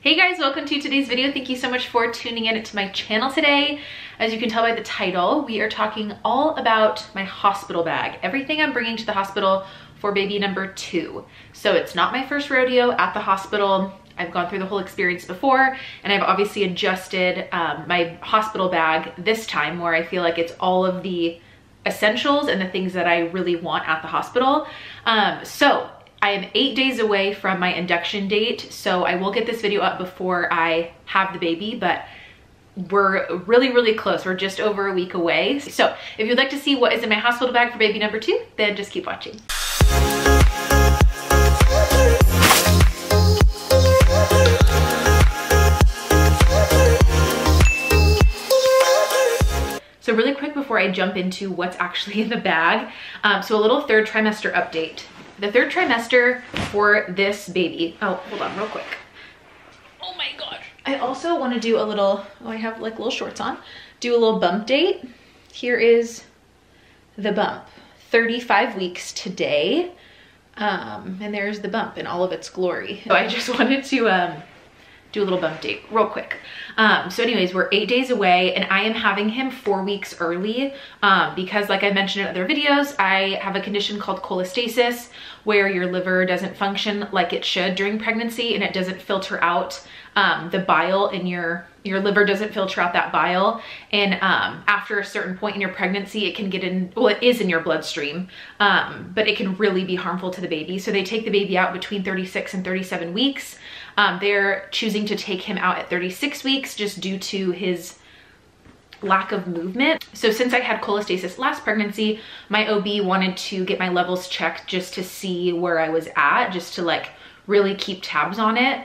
Hey guys, welcome to today's video. Thank you so much for tuning in to my channel today. As you can tell by the title, we are talking all about my hospital bag. Everything I'm bringing to the hospital for baby number 2. So it's not my first rodeo at the hospital. I've gone through the whole experience before, and I've obviously adjusted my hospital bag this time where I feel like it's all of the essentials and the things that I really want at the hospital. So I am 8 days away from my induction date, so I will get this video up before I have the baby, but we're really close. We're just over a week away. So if you'd like to see what is in my hospital bag for baby number 2, then just keep watching. So really quick before I jump into what's actually in the bag, so a little third trimester update. The third trimester for this baby. Oh, hold on real quick. Oh my gosh. I also want to do a little, I have like little shorts on, do a little bump date. Here is the bump. 35 weeks today. And there's the bump in all of its glory. So I just wanted to do a little bump date real quick. So anyways, we're 8 days away and I am having him 4 weeks early because like I mentioned in other videos, I have a condition called cholestasis where your liver doesn't function like it should during pregnancy and it doesn't filter out the bile in your liver doesn't filter out that bile. And after a certain point in your pregnancy, it can get in, well, it is in your bloodstream, but it can really be harmful to the baby. So they take the baby out between 36 and 37 weeks. They're choosing to take him out at 36 weeks just due to his lack of movement. So since I had cholestasis last pregnancy, my OB wanted to get my levels checked just to see where I was at, just to like really keep tabs on it.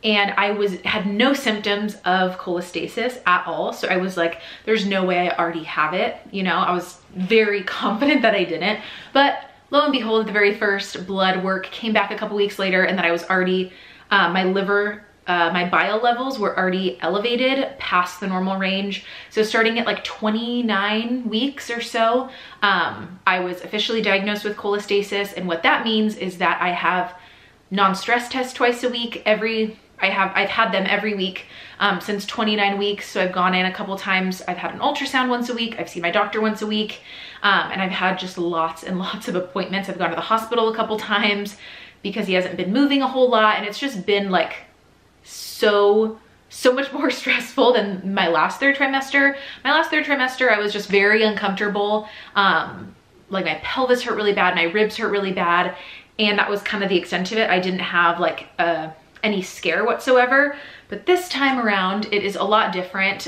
And I had no symptoms of cholestasis at all. So I was like, there's no way I already have it. You know, I was very confident that I didn't, but lo and behold, the very first blood work came back a couple weeks later and that I was already, my liver, my bile levels were already elevated past the normal range. So starting at like 29 weeks or so, I was officially diagnosed with cholestasis. And what that means is that I have non-stress tests twice a week. I've had them every week since 29 weeks. So I've gone in a couple times. I've had an ultrasound once a week. I've seen my doctor once a week. And I've had just lots and lots of appointments. I've gone to the hospital a couple times because he hasn't been moving a whole lot. And it's just been like so much more stressful than my last third trimester. My last third trimester, I was just very uncomfortable. Like my pelvis hurt really bad, my ribs hurt really bad. And that was kind of the extent of it. I didn't have like any scare whatsoever. But this time around, it is a lot different.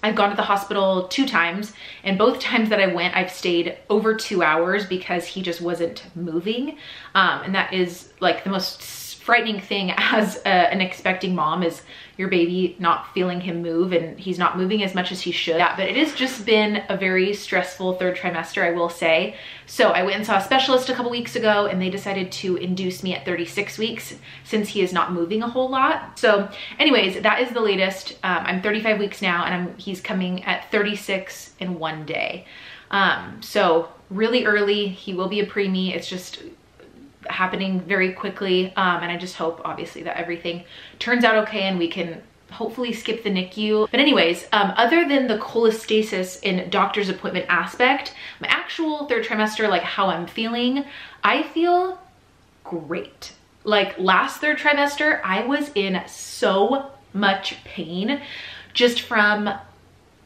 I've gone to the hospital 2 times, and both times that I went, I've stayed over 2 hours because he just wasn't moving. And that is like the most frightening thing as an expecting mom, is your baby not feeling him move, and he's not moving as much as he should. Yeah, but it has just been a very stressful third trimester, I will say. So I went and saw a specialist a couple weeks ago and they decided to induce me at 36 weeks since he is not moving a whole lot. So anyways, that is the latest. I'm 35 weeks now and he's coming at 36 in 1 day. So really early. He will be a preemie. It's just happening very quickly, and I just hope obviously that everything turns out okay and we can hopefully skip the NICU. But anyways, other than the cholestasis and doctor's appointment aspect, my actual third trimester, like how I'm feeling, I feel great. Like last third trimester, I was in so much pain just from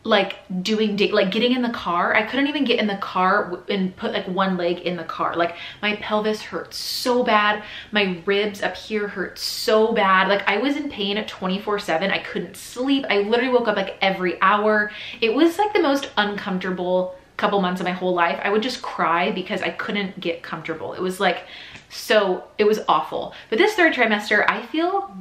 like getting in the car. I couldn't even get in the car and put like one leg in the car. Like my pelvis hurt so bad. My ribs up here hurt so bad. Like I was in pain at 24/7. I couldn't sleep. I literally woke up like every hour. It was like the most uncomfortable couple months of my whole life. I would just cry because I couldn't get comfortable. It was like, it was awful. But this third trimester, I feel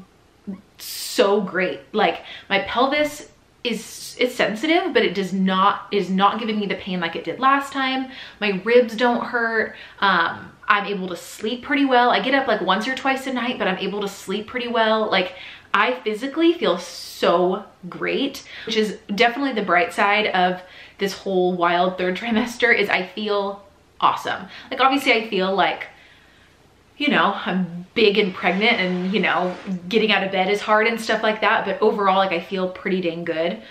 so great. Like my pelvis it's sensitive, but it is not giving me the pain like it did last time. My ribs don't hurt. I'm able to sleep pretty well. I get up like once or twice a night, but I'm able to sleep pretty well. Like I physically feel so great, which is definitely the bright side of this whole wild third trimester, is I feel awesome. Like obviously I feel like you know, I'm big and pregnant and, you know, getting out of bed is hard and stuff like that. But overall, like I feel pretty dang good.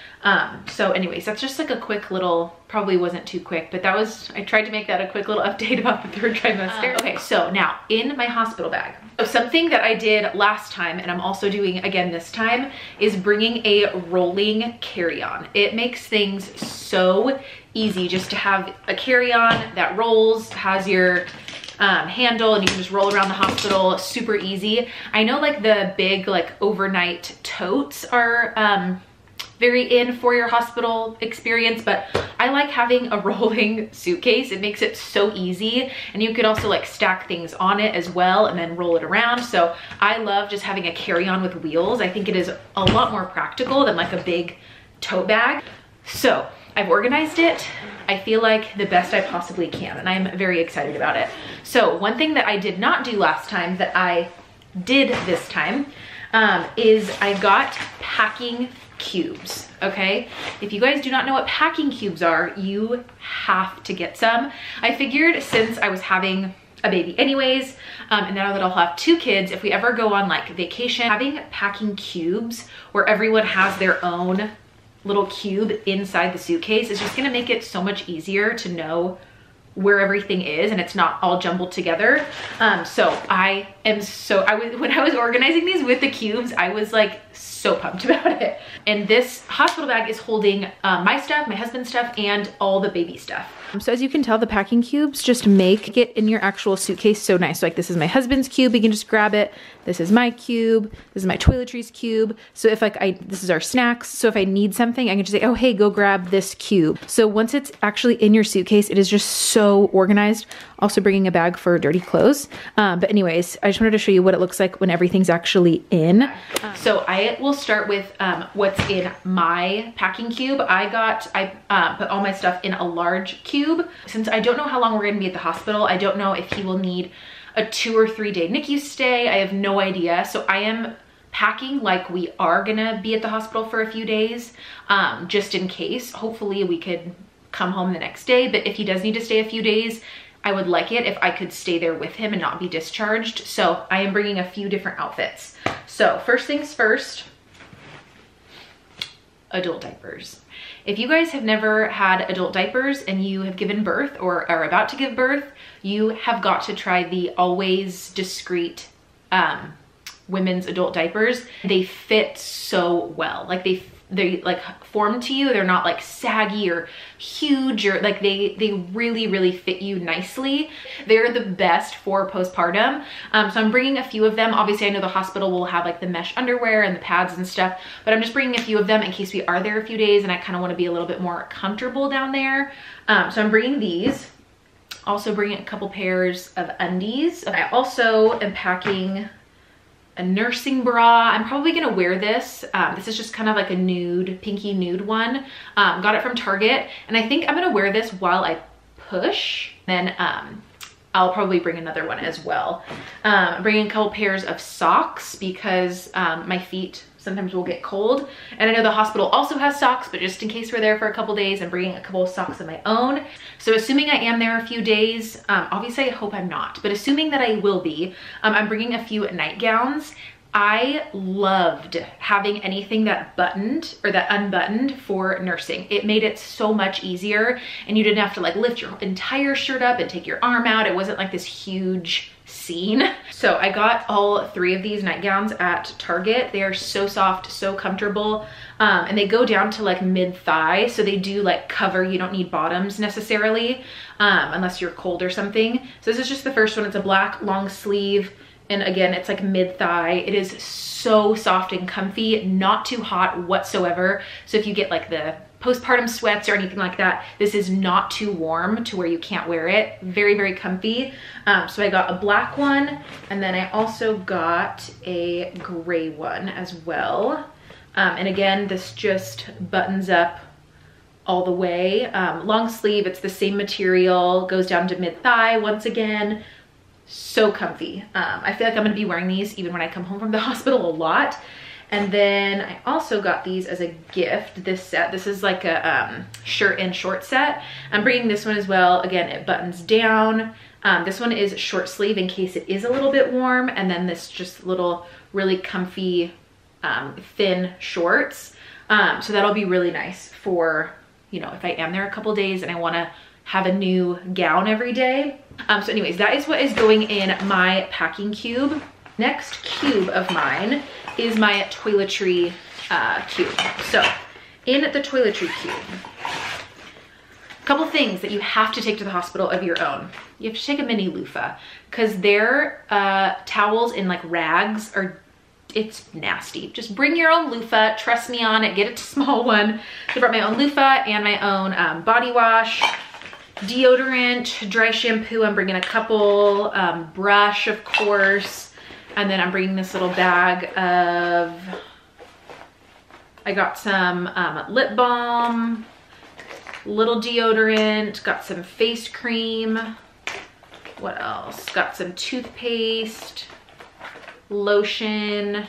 So anyways, that's just like a quick little, probably wasn't too quick, but that was, I tried to make that a quick little update about the 3rd trimester. Okay, so now in my hospital bag. So something that I did last time and I'm also doing again this time is bringing a rolling carry-on. It makes things so easy just to have a carry-on that rolls, has your handle, and you can just roll around the hospital, super easy. I know like the big like overnight totes are very in for your hospital experience, but I like having a rolling suitcase. It makes it so easy, and you could also like stack things on it as well and then roll it around. So I love just having a carry-on with wheels. I think it is a lot more practical than like a big tote bag. So I've organized it, I feel like the best I possibly can, and I'm very excited about it. So one thing that I did not do last time that I did this time is I got packing cubes, okay? If you guys do not know what packing cubes are, you have to get some. I figured since I was having a baby anyways, and now that I'll have 2 kids, if we ever go on like vacation, having packing cubes where everyone has their own little cube inside the suitcase is just gonna make it so much easier to know where everything is and it's not all jumbled together. So when I was organizing these with the cubes, I was like so pumped about it. And this hospital bag is holding my stuff, my husband's stuff, and all the baby stuff. So as you can tell, the packing cubes just make it in your actual suitcase so nice. So like this is my husband's cube, you can just grab it. This is my cube. This is my toiletries cube. So if like this is our snacks. So if I need something, I can just say, oh, hey, go grab this cube. So once it's actually in your suitcase, it is just so organized. Also bringing a bag for dirty clothes. But anyways, I just wanted to show you what it looks like when everything's actually in. So I will start with what's in my packing cube. I put all my stuff in a large cube. Since I don't know how long we're gonna be at the hospital, I don't know if he will need a 2 or 3 day NICU stay. I have no idea. So I am packing like we are gonna be at the hospital for a few days, just in case. Hopefully we could come home the next day, but if he does need to stay a few days, I would like it if I could stay there with him and not be discharged. So I am bringing a few different outfits. So first things first, adult diapers. If you guys have never had adult diapers and you have given birth or are about to give birth, you have got to try the Always Discreet women's adult diapers. They fit so well. Like they like form to you. They're not like saggy or huge, or like they really fit you nicely. They're the best for postpartum. So I'm bringing a few of them. Obviously I know the hospital will have like the mesh underwear and the pads and stuff, but I'm just bringing a few of them in case we are there a few days and I kind of want to be a little bit more comfortable down there. So I'm bringing these. Also bringing a couple pairs of undies. I also am packing a nursing bra. I'm probably gonna wear this. This is just kind of like a nude, pinky nude one. Got it from Target, and I think I'm gonna wear this while I push. Then I'll probably bring another one as well. I'm bringing a couple pairs of socks because my feet sometimes will get cold. And I know the hospital also has socks, but just in case we're there for a couple days, I'm bringing a couple of socks of my own. So assuming I am there a few days, obviously I hope I'm not, but assuming that I will be, I'm bringing a few nightgowns. I loved having anything that buttoned or that unbuttoned for nursing. It made it so much easier, and you didn't have to like lift your entire shirt up and take your arm out. It wasn't like this huge scene. So I got all 3 of these nightgowns at Target. They are so soft, so comfortable, and they go down to like mid-thigh, so they do like cover. You don't need bottoms necessarily, unless you're cold or something. So this is just the first one. It's a black long sleeve, and again, it's like mid-thigh. It is so soft and comfy, not too hot whatsoever. So if you get like the postpartum sweats or anything like that, this is not too warm to where you can't wear it. Very comfy. So I got a black one, and then I also got a gray one as well. And again, this just buttons up all the way. Long sleeve, it's the same material, goes down to mid-thigh once again. So comfy. I feel like I'm gonna be wearing these even when I come home from the hospital a lot. And then I also got these as a gift, this set. This is like a shirt and short set. I'm bringing this one as well. Again, it buttons down. This one is short sleeve in case it is a little bit warm. And then this just little really comfy thin shorts. So that'll be really nice for, you know, if I am there a couple days and I want to have a new gown every day. So anyways, that is what is going in my packing cube. Next cube of mine is my toiletry cube. So in the toiletry cube, a couple things that you have to take to the hospital of your own. You have to take a mini loofah because their towels in like rags are, it's nasty. Just bring your own loofah, trust me on it, get a small one. So I brought my own loofah and my own body wash, deodorant, dry shampoo. I'm bringing a couple, brush of course. And then I'm bringing this little bag of, I got some lip balm, little deodorant, got some face cream. What else? Got some toothpaste, lotion,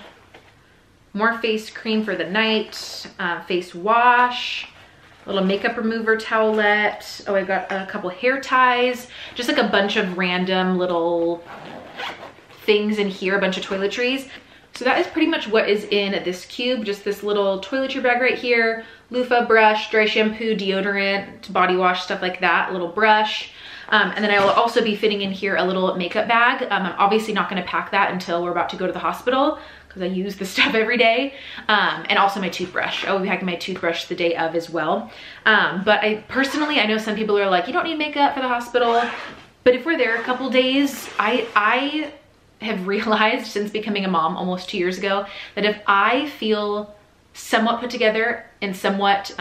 more face cream for the night, face wash, little makeup remover towelette. Oh, I got a couple hair ties, just like a bunch of random little things in here, a bunch of toiletries. So that is pretty much what is in this cube, just this little toiletry bag right here, loofah, brush, dry shampoo, deodorant, body wash, stuff like that, a little brush. And then I will also be fitting in here a little makeup bag. I'm obviously not gonna pack that until we're about to go to the hospital because I use this stuff every day. And also my toothbrush. I will be packing my toothbrush the day of as well. But I personally, I know some people are like, you don't need makeup for the hospital. But if we're there a couple days, I have realized since becoming a mom almost 2 years ago that if I feel somewhat put together and somewhat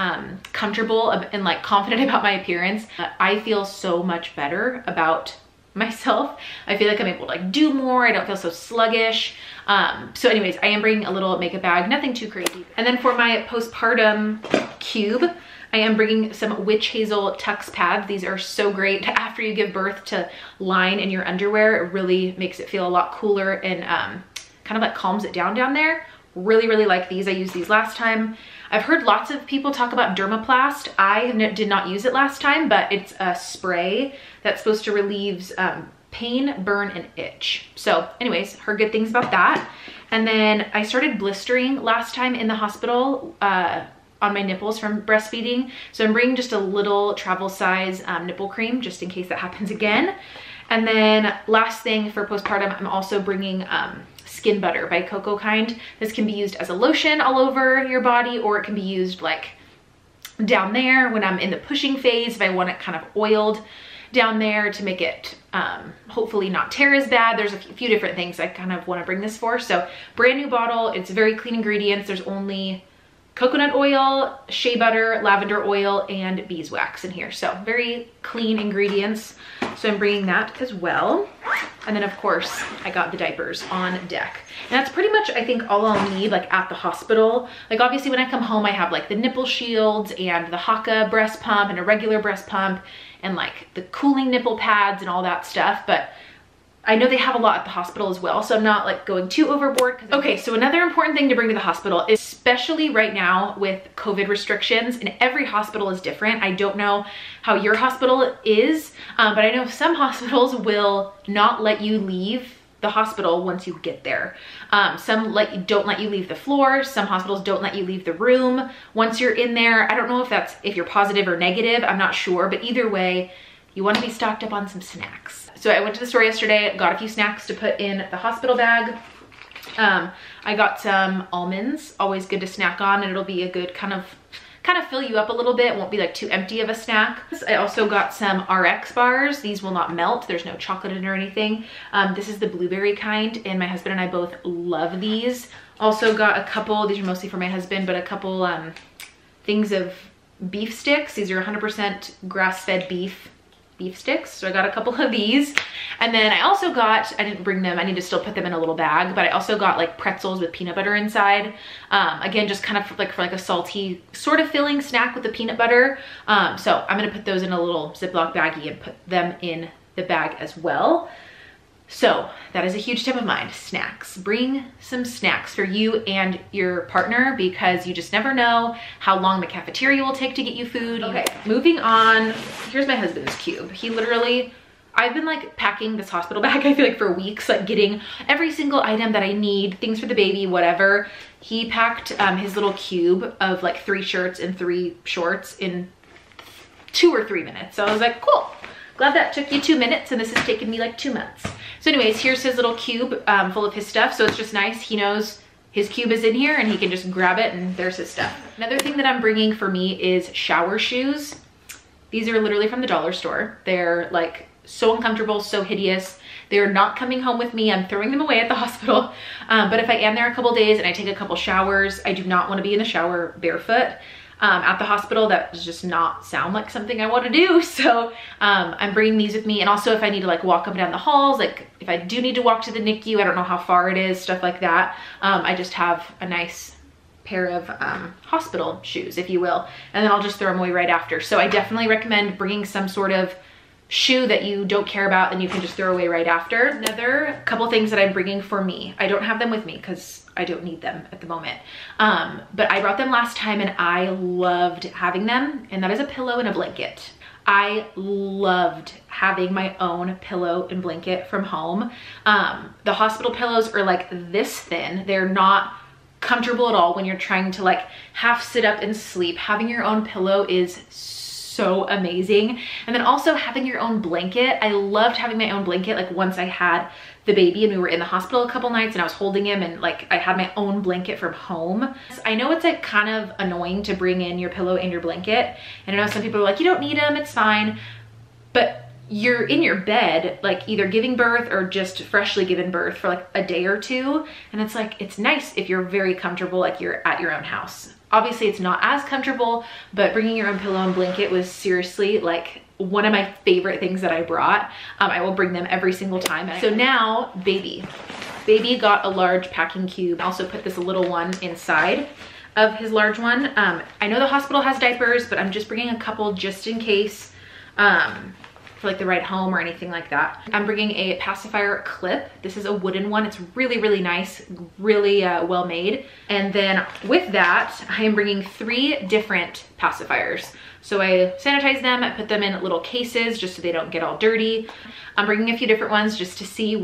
comfortable and like confident about my appearance, I feel so much better about myself. I feel like I'm able to like do more. I don't feel so sluggish. So anyways, I am bringing a little makeup bag, nothing too crazy. And then for my postpartum cube, I am bringing some witch hazel tux pads. These are so great after you give birth to line in your underwear. It really makes it feel a lot cooler and kind of like calms it down there. Really, really like these. I used these last time. I've heard lots of people talk about Dermaplast. I did not use it last time, but it's a spray that's supposed to relieve pain, burn, and itch. So anyways, heard good things about that. And then I started blistering last time in the hospital on my nipples from breastfeeding. So I'm bringing just a little travel size nipple cream just in case that happens again. And then last thing for postpartum, I'm also bringing Skin Butter by Coco Kind. This can be used as a lotion all over your body, or it can be used like down there when I'm in the pushing phase, if I want it kind of oiled down there to make it hopefully not tear as bad. There's a few different things I kind of want to bring this for. So brand new bottle, it's very clean ingredients. There's only coconut oil, shea butter, lavender oil, and beeswax in here. So very clean ingredients. So I'm bringing that as well. And then of course I got the diapers on deck. And that's pretty much, I think, all I'll need like at the hospital. Like obviously when I come home, I have like the nipple shields and the Haka breast pump and a regular breast pump and like the cooling nipple pads and all that stuff. But I know they have a lot at the hospital as well, so I'm not like going too overboard. Okay, so another important thing to bring to the hospital, especially right now with COVID restrictions, and every hospital is different. I don't know how your hospital is, but I know some hospitals will not let you leave the hospital once you get there. Some don't let you leave the floor. Some hospitals don't let you leave the room once you're in there. I don't know if you're positive or negative, I'm not sure, but either way, you want to be stocked up on some snacks. So I went to the store yesterday, got a few snacks to put in the hospital bag. I got some almonds, always good to snack on, and it'll be a good kind of fill you up a little bit. It won't be like too empty of a snack. I also got some RX bars. These will not melt. There's no chocolate in it or anything. This is the blueberry kind, and my husband and I both love these. Also got a couple, these are mostly for my husband, but a couple things of beef sticks. These are 100% grass-fed beef sticks. So I got a couple of these. And then I also got, I didn't bring them, I need to still put them in a little bag, but I also got like pretzels with peanut butter inside. Again, just kind of like for like a salty sort of filling snack with the peanut butter. So I'm gonna put those in a little Ziploc baggie and put them in the bag as well. So that is a huge tip of mine, snacks. Bring some snacks for you and your partner because you just never know how long the cafeteria will take to get you food. Okay, moving on. Here's my husband's cube. He literally, I've been like packing this hospital bag, I feel like for weeks, like getting every single item that I need, things for the baby, whatever. He packed his little cube of like 3 shirts and 3 shorts in 2 or 3 minutes. So I was like, cool. Glad that took you 2 minutes and this has taken me like 2 months. So anyways, here's his little cube full of his stuff. So it's just nice. He knows his cube is in here and he can just grab it and there's his stuff. Another thing that I'm bringing for me is shower shoes. These are literally from the dollar store. They're like so uncomfortable, so hideous. They're not coming home with me. I'm throwing them away at the hospital. But if I am there a couple days and I take a couple showers, I do not want to be in the shower barefoot. At the hospital, that does just not sound like something I want to do. So I'm bringing these with me. And also if I need to like walk up and down the halls, like if I do need to walk to the NICU, I don't know how far it is, stuff like that. I just have a nice pair of hospital shoes, if you will. And then I'll just throw them away right after. So I definitely recommend bringing some sort of shoe that you don't care about and you can just throw away right after. Another couple things that I'm bringing for me. I don't have them with me because I don't need them at the moment. But I brought them last time and I loved having them, and that is a pillow and a blanket. I loved having my own pillow and blanket from home. The hospital pillows are like this thin. They're not comfortable at all when you're trying to like half sit up and sleep. Having your own pillow is so amazing. And then also having your own blanket. I loved having my own blanket. Like once I had the baby and we were in the hospital a couple nights and I was holding him and like I had my own blanket from home. I know it's like kind of annoying to bring in your pillow and your blanket. And I know some people are like, you don't need them, it's fine. But you're in your bed, like either giving birth or just freshly given birth for like a day or two. And it's like, it's nice if you're very comfortable, like you're at your own house. Obviously it's not as comfortable, but bringing your own pillow and blanket was seriously like one of my favorite things that I brought. I will bring them every single time. So now baby got a large packing cube. I also put this little one inside of his large one. I know the hospital has diapers, but I'm just bringing a couple just in case for like the ride home or anything like that. I'm bringing a pacifier clip. This is a wooden one. It's really, really nice, really well made. And then with that, I am bringing 3 different pacifiers. So I sanitize them, I put them in little cases just so they don't get all dirty. I'm bringing a few different ones just to see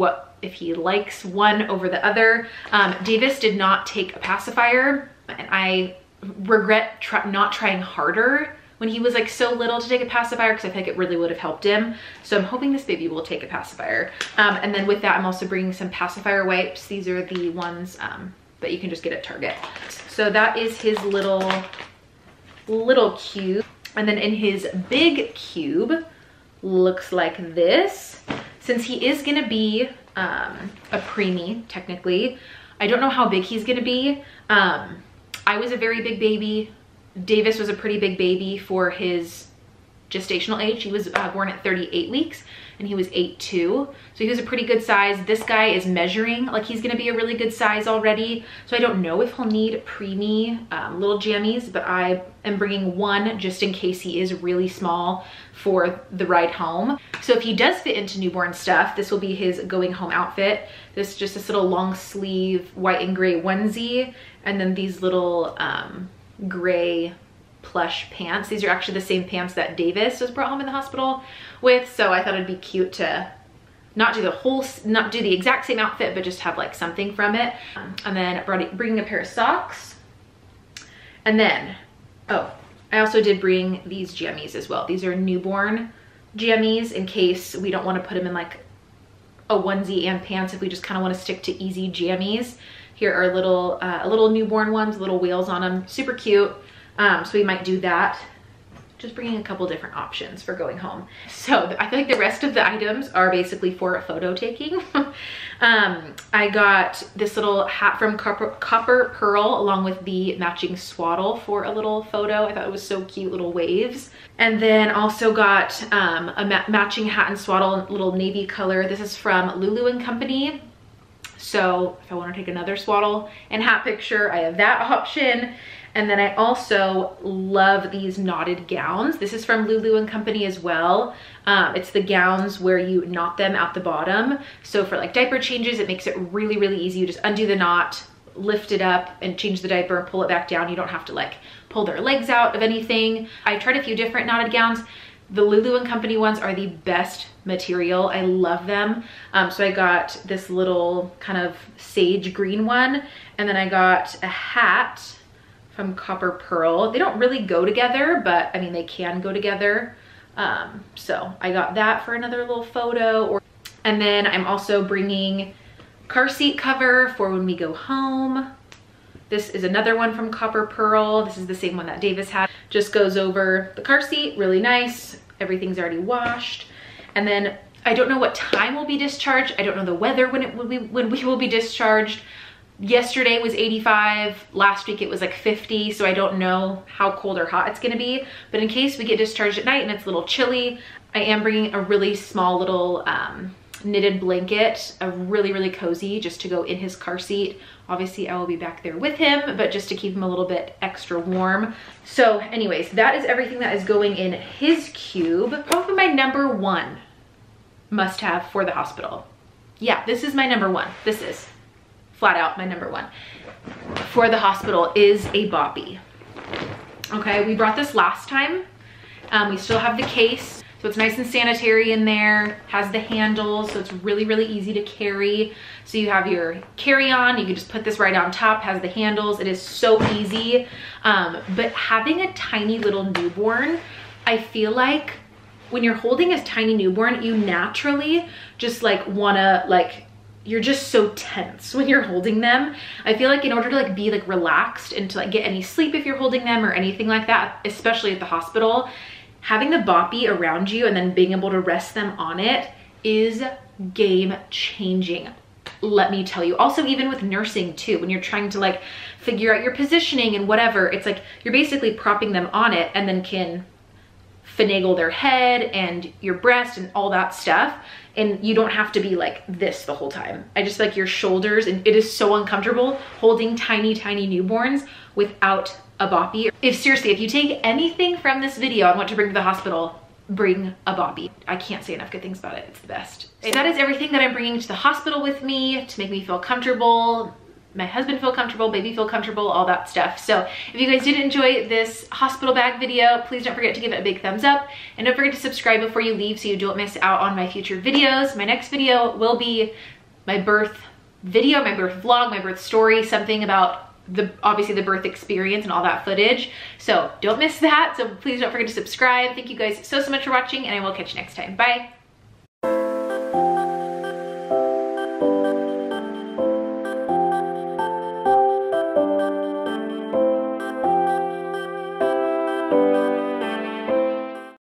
if he likes one over the other. Davis did not take a pacifier and I regret not trying harder when he was like so little to take a pacifier because I think it really would have helped him. So I'm hoping this baby will take a pacifier. And then with that, I'm also bringing some pacifier wipes. These are the ones that you can just get at Target. So that is his little cube. And then in his big cube, looks like this. Since he is gonna be a preemie, technically, I don't know how big he's gonna be. I was a very big baby. Davis was a pretty big baby for his gestational age. He was born at 38 weeks and he was 8'2". So he was a pretty good size. This guy is measuring like he's gonna be a really good size already. So I don't know if he'll need preemie little jammies, but I am bringing one just in case he is really small for the ride home. So if he does fit into newborn stuff, this will be his going home outfit. This little long sleeve white and gray onesie, and then these little gray plush pants. These are actually the same pants that Davis was brought home in the hospital with, so I thought it'd be cute to not do the exact same outfit, but just have like something from it. And then bringing a pair of socks. And then, oh, I also did bring these jammies as well. These are newborn jammies in case we don't want to put them in like a onesie and pants, if we just kind of want to stick to easy jammies. Here are little newborn ones, little wheels on them, super cute. So we might do that. Just bringing a couple different options for going home. So I feel like the rest of the items are basically for photo taking. I got this little hat from Copper Pearl along with the matching swaddle for a little photo. I thought it was so cute, little waves. And then also got a matching hat and swaddle, little navy color. This is from Lulu & Company. So if I want to take another swaddle and hat picture, I have that option. And then I also love these knotted gowns. This is from Lulu & Company as well. It's the gowns where you knot them at the bottom. So for like diaper changes, it makes it really, really easy. You just undo the knot, lift it up and change the diaper and pull it back down. You don't have to like pull their legs out of anything. I tried a few different knotted gowns. The Lulu & Company ones are the best material. I love them. So I got this little kind of sage green one. And then I got a hat from Copper Pearl. They don't really go together, but I mean, they can go together. So I got that for another little photo. And then I'm also bringing car seat cover for when we go home. This is another one from Copper Pearl. This is the same one that Davis had. Just goes over the car seat, really nice. Everything's already washed. And then I don't know what time we'll be discharged. I don't know the weather when we will be discharged. Yesterday was 85, last week it was like 50, so I don't know how cold or hot it's gonna be. But in case we get discharged at night and it's a little chilly, I am bringing a really small little knitted blanket, a really, really cozy, just to go in his car seat. Obviously I will be back there with him, but just to keep him a little bit extra warm. So anyways, that is everything that is going in his cube. Probably my #1 must have for the hospital. Yeah, this is my #1. This is flat out my #1 for the hospital is a boppy. Okay, we brought this last time. We still have the case, so it's nice and sanitary in there, has the handles, so it's really, really easy to carry. So you have your carry-on, you can just put this right on top, has the handles, it is so easy. But having a tiny little newborn, I feel like when you're holding a tiny newborn, you naturally just like wanna like, you're just so tense when you're holding them. I feel like in order to like be like relaxed and to like get any sleep if you're holding them or anything like that, especially at the hospital, having the boppy around you and then being able to rest them on it is game changing. Let me tell you. Also, even with nursing too, when you're trying to like figure out your positioning and whatever, it's like you're basically propping them on it and then can finagle their head and your breast and all that stuff. And you don't have to be like this the whole time. I just like your shoulders, and it is so uncomfortable holding tiny, tiny newborns without a boppy. If seriously, if you take anything from this video on what to bring to the hospital, bring a boppy. I can't say enough good things about it. It's the best. So that is everything that I'm bringing to the hospital with me to make me feel comfortable, my husband feel comfortable, baby feel comfortable, all that stuff. So if you guys did enjoy this hospital bag video, please don't forget to give it a big thumbs up, and don't forget to subscribe before you leave so you don't miss out on my future videos. My next video will be my birth video, my birth vlog, my birth story, something about obviously the birth experience and all that footage. So don't miss that. So please don't forget to subscribe. Thank you guys so much for watching, and I will catch you next time. Bye.